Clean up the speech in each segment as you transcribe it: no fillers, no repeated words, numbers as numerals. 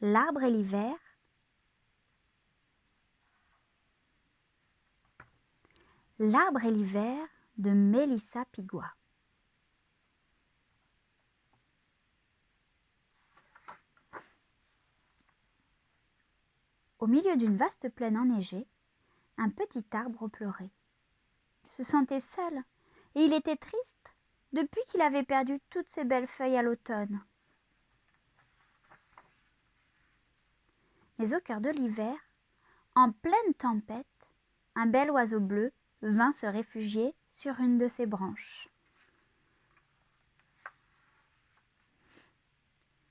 L'arbre et l'hiver. L'arbre et l'hiver de Mélissa Pigouat. Au milieu d'une vaste plaine enneigée, un petit arbre pleurait. Il se sentait seul et il était triste depuis qu'il avait perdu toutes ses belles feuilles à l'automne. Mais au cœur de l'hiver, en pleine tempête, un bel oiseau bleu vint se réfugier sur une de ses branches.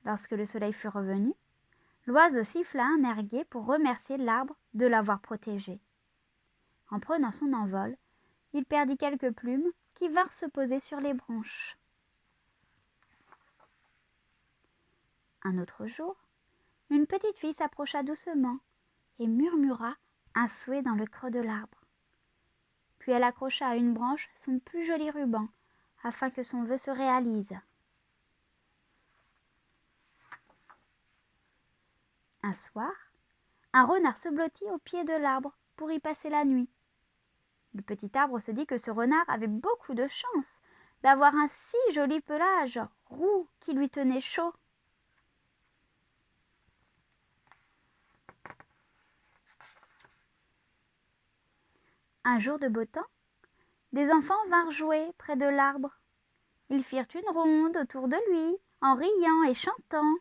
Lorsque le soleil fut revenu, l'oiseau siffla un air gai pour remercier l'arbre de l'avoir protégé. En prenant son envol, il perdit quelques plumes qui vinrent se poser sur les branches. Un autre jour, une petite fille s'approcha doucement et murmura un souhait dans le creux de l'arbre. Puis elle accrocha à une branche son plus joli ruban afin que son vœu se réalise. Un soir, un renard se blottit au pied de l'arbre pour y passer la nuit. Le petit arbre se dit que ce renard avait beaucoup de chance d'avoir un si joli pelage roux qui lui tenait chaud. Un jour de beau temps, des enfants vinrent jouer près de l'arbre. Ils firent une ronde autour de lui, en riant et chantant.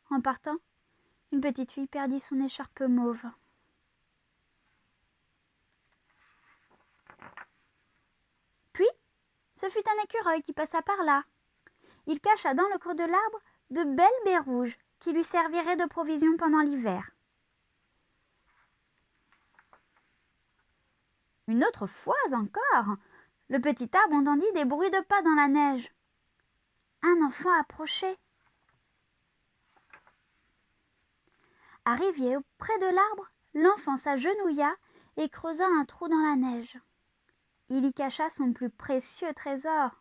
En partant, une petite fille perdit son écharpe mauve. Puis, ce fut un écureuil qui passa par là. Il cacha dans le creux de l'arbre de belles baies rouges qui lui serviraient de provision pendant l'hiver. Une autre fois encore, le petit arbre entendit des bruits de pas dans la neige. Un enfant approchait. Arrivé près de l'arbre, l'enfant s'agenouilla et creusa un trou dans la neige. Il y cacha son plus précieux trésor,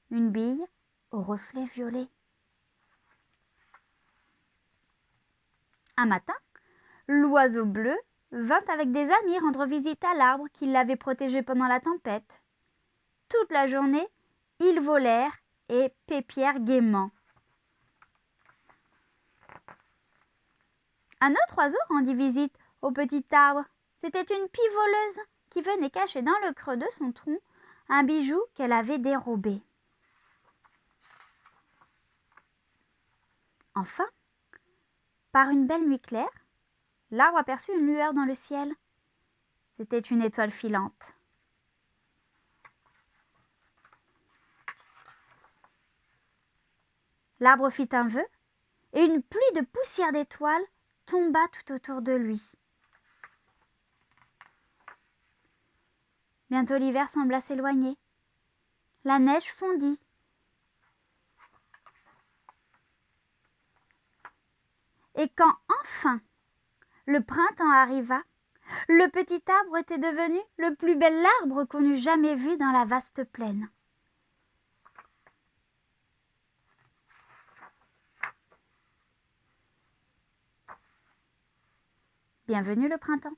une bille au reflet violet. Un matin, l'oiseau bleu vint avec des amis rendre visite à l'arbre qui l'avait protégé pendant la tempête. Toute la journée, ils volèrent et pépièrent gaiement. Un autre oiseau rendit visite au petit arbre. C'était une pie voleuse qui venait cacher dans le creux de son tronc un bijou qu'elle avait dérobé. Enfin, par une belle nuit claire, l'arbre aperçut une lueur dans le ciel. C'était une étoile filante. L'arbre fit un vœu et une pluie de poussière d'étoiles tomba tout autour de lui. Bientôt l'hiver sembla s'éloigner. La neige fondit. Et quand enfin le printemps arriva, le petit arbre était devenu le plus bel arbre qu'on eût jamais vu dans la vaste plaine. Bienvenue le printemps.